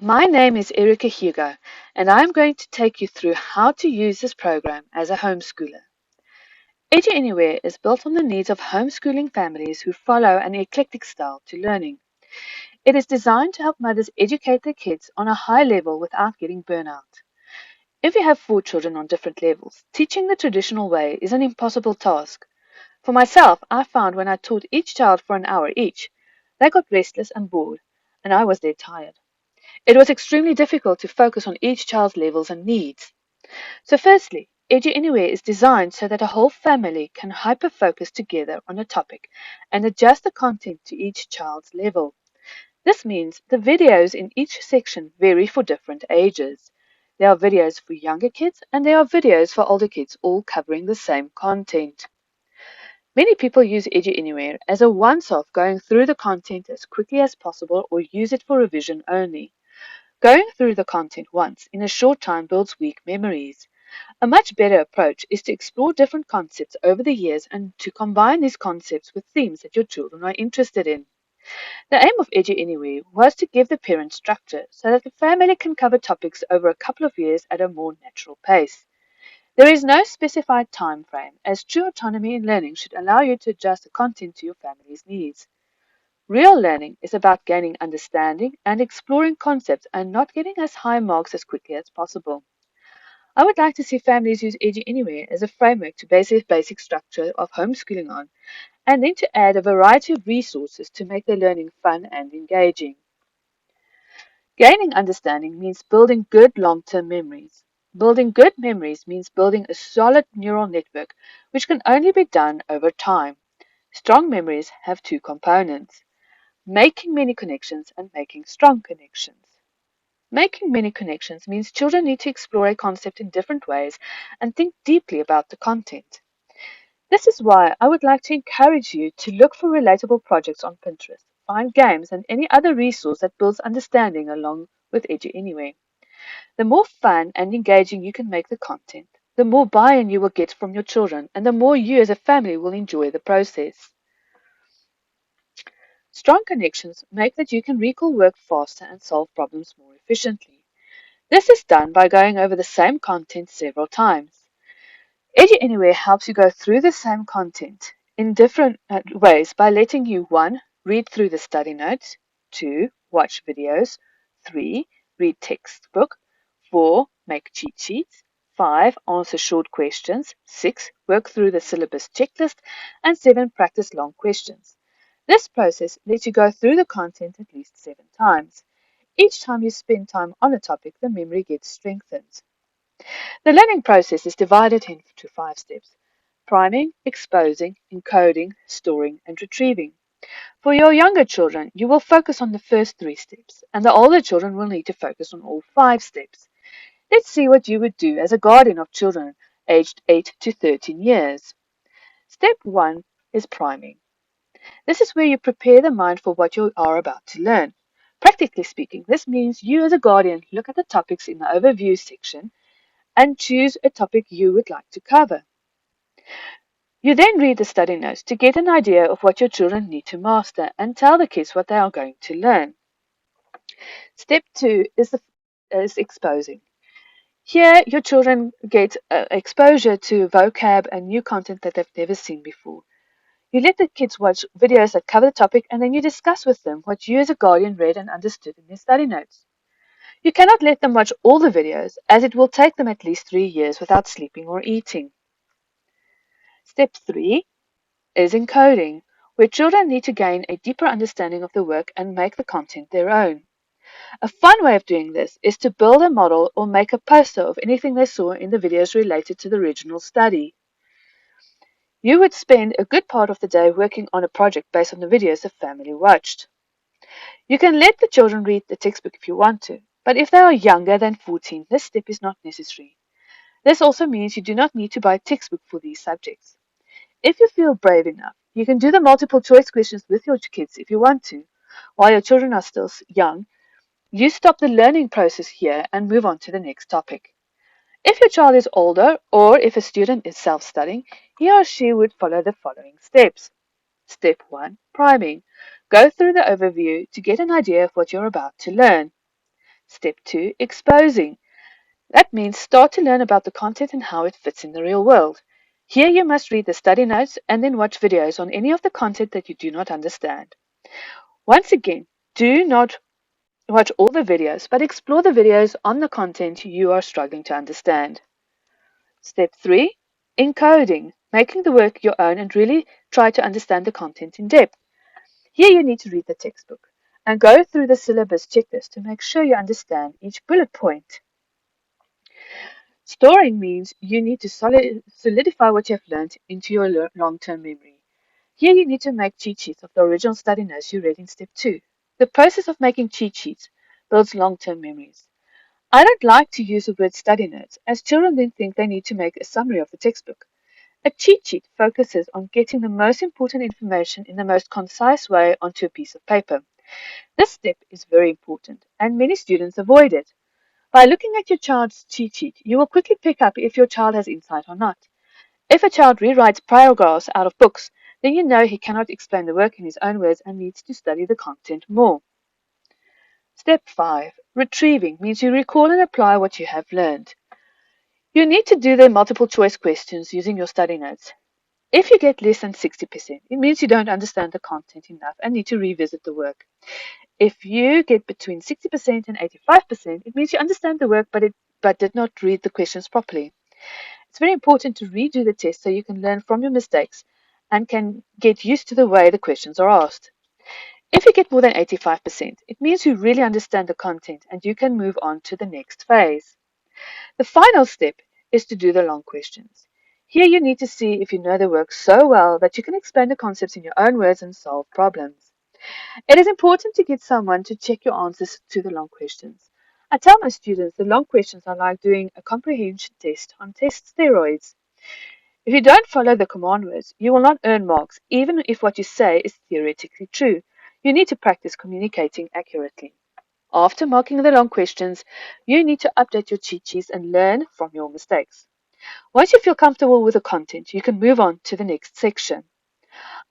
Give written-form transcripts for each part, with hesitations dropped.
My name is Erica Hugo, and I'm going to take you through how to use this program as a homeschooler. EduAnywhere is built on the needs of homeschooling families who follow an eclectic style to learning. It is designed to help mothers educate their kids on a high level without getting burnout. If you have 4 children on different levels, teaching the traditional way is an impossible task. For myself, I found when I taught each child for an hour each, they got restless and bored, and I was dead tired. It was extremely difficult to focus on each child's levels and needs. So firstly, EduAnywhere is designed so that a whole family can hyper-focus together on a topic and adjust the content to each child's level. This means the videos in each section vary for different ages. There are videos for younger kids and there are videos for older kids, all covering the same content. Many people use EduAnywhere as a once-off, going through the content as quickly as possible or use it for revision only. Going through the content once in a short time builds weak memories. A much better approach is to explore different concepts over the years and to combine these concepts with themes that your children are interested in. The aim of EduAnywhere was to give the parents structure so that the family can cover topics over a couple of years at a more natural pace. There is no specified time frame, as true autonomy in learning should allow you to adjust the content to your family's needs. Real learning is about gaining understanding and exploring concepts and not getting as high marks as quickly as possible. I would like to see families use EduAnywhere as a framework to base their basic structure of homeschooling on, and then to add a variety of resources to make their learning fun and engaging. Gaining understanding means building good long-term memories. Building good memories means building a solid neural network, which can only be done over time. Strong memories have 2 components: making many connections and making strong connections. Making many connections means children need to explore a concept in different ways and think deeply about the content. This is why I would like to encourage you to look for relatable projects on Pinterest, find games and any other resource that builds understanding along with EduAnywhere. The more fun and engaging you can make the content, the more buy-in you will get from your children and the more you as a family will enjoy the process. Strong connections make that you can recall work faster and solve problems more efficiently. This is done by going over the same content several times. EduAnywhere helps you go through the same content in different ways by letting you 1. Read through the study notes, 2. Watch videos, 3. Read textbook, 4. Make cheat sheets, 5. Answer short questions, 6. Work through the syllabus checklist, and 7. Practice long questions. This process lets you go through the content at least 7 times. Each time you spend time on a topic, the memory gets strengthened. The learning process is divided into 5 steps: priming, exposing, encoding, storing, and retrieving. For your younger children, you will focus on the first 3 steps, and the older children will need to focus on all 5 steps. Let's see what you would do as a guardian of children aged 8 to 13 years. Step 1 is priming. This is where you prepare the mind for what you are about to learn. Practically speaking, this means you as a guardian look at the topics in the overview section and choose a topic you would like to cover. You then read the study notes to get an idea of what your children need to master and tell the kids what they are going to learn. Step 2 is exposing. Here, your children get exposure to vocab and new content that they've never seen before. You let the kids watch videos that cover the topic and then you discuss with them what you as a guardian read and understood in their study notes. You cannot let them watch all the videos, as it will take them at least 3 years without sleeping or eating. Step 3 is encoding, where children need to gain a deeper understanding of the work and make the content their own. A fun way of doing this is to build a model or make a poster of anything they saw in the videos related to the original study. You would spend a good part of the day working on a project based on the videos the family watched. You can let the children read the textbook if you want to, but if they are younger than 14, this step is not necessary. This also means you do not need to buy a textbook for these subjects. If you feel brave enough, you can do the multiple choice questions with your kids if you want to. While your children are still young, you stop the learning process here and move on to the next topic. If your child is older or if a student is self-studying, he or she would follow the following steps. Step 1. Priming. Go through the overview to get an idea of what you're about to learn. Step 2, exposing. That means start to learn about the content and how it fits in the real world. Here you must read the study notes and then watch videos on any of the content that you do not understand. Once again, do not watch all the videos, but explore the videos on the content you are struggling to understand. Step 3, encoding, making the work your own and really try to understand the content in depth. Here you need to read the textbook and go through the syllabus checklist to make sure you understand each bullet point. Storing means you need to solidify what you have learned into your long-term memory. Here you need to make cheat sheets of the original study notes you read in step 2. The process of making cheat sheets builds long-term memories. I don't like to use the word study notes, as children then think they need to make a summary of the textbook. A cheat sheet focuses on getting the most important information in the most concise way onto a piece of paper. This step is very important, and many students avoid it. By looking at your child's cheat sheet, you will quickly pick up if your child has insight or not. If a child rewrites paragraphs out of books, then you know he cannot explain the work in his own words and needs to study the content more. Step 5. Retrieving means you recall and apply what you have learned. You need to do the multiple choice questions using your study notes. If you get less than 60%, it means you don't understand the content enough and need to revisit the work. If you get between 60% and 85%, it means you understand the work but did not read the questions properly. It's very important to redo the test so you can learn from your mistakes and can get used to the way the questions are asked. If you get more than 85%, it means you really understand the content and you can move on to the next phase. The final step is to do the long questions. Here you need to see if you know the work so well that you can explain the concepts in your own words and solve problems. It is important to get someone to check your answers to the long questions. I tell my students the long questions are like doing a comprehension test on test steroids. If you don't follow the command words, you will not earn marks, even if what you say is theoretically true. You need to practice communicating accurately. After marking the long questions, you need to update your cheat sheets and learn from your mistakes. Once you feel comfortable with the content, you can move on to the next section.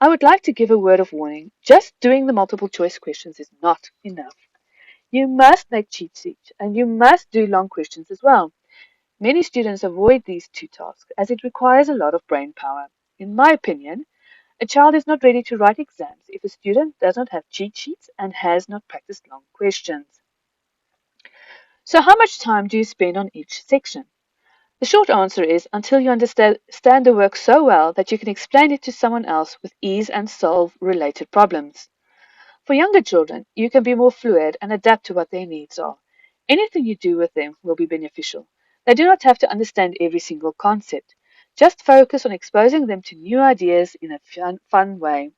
I would like to give a word of warning. Just doing the multiple choice questions is not enough. You must make cheat sheets and you must do long questions as well. Many students avoid these two tasks as it requires a lot of brain power. In my opinion, a child is not ready to write exams if a student does not have cheat sheets and has not practiced long questions. So how much time do you spend on each section? The short answer is until you understand the work so well that you can explain it to someone else with ease and solve related problems. For younger children, you can be more fluid and adapt to what their needs are. Anything you do with them will be beneficial. They do not have to understand every single concept. Just focus on exposing them to new ideas in a fun way.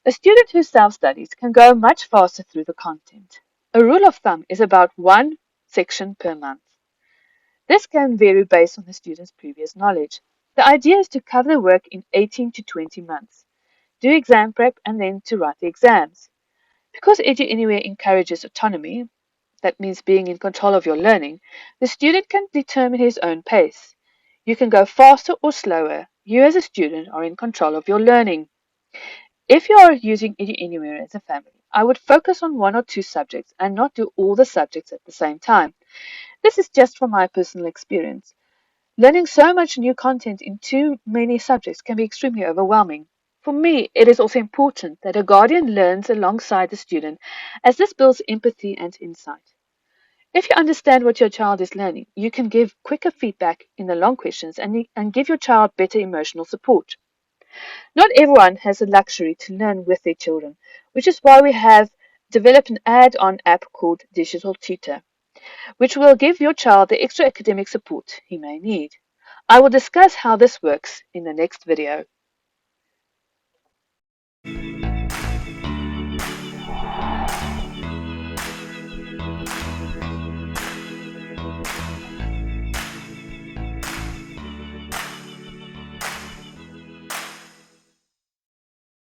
A student who self-studies can go much faster through the content. A rule of thumb is about one section per month. This can vary based on the student's previous knowledge. The idea is to cover the work in 18 to 20 months. Do exam prep and then to write the exams. Because EduAnywhere encourages autonomy, that means being in control of your learning, the student can determine his own pace. You can go faster or slower. You as a student are in control of your learning. If you are using EduAnywhere as a family, I would focus on one or two subjects and not do all the subjects at the same time. This is just from my personal experience. Learning so much new content in too many subjects can be extremely overwhelming. For me, it is also important that a guardian learns alongside the student, as this builds empathy and insight. If you understand what your child is learning, you can give quicker feedback in the long questions and give your child better emotional support. Not everyone has the luxury to learn with their children, which is why we have developed an add-on app called Digital Tutor, which will give your child the extra academic support he may need. I will discuss how this works in the next video.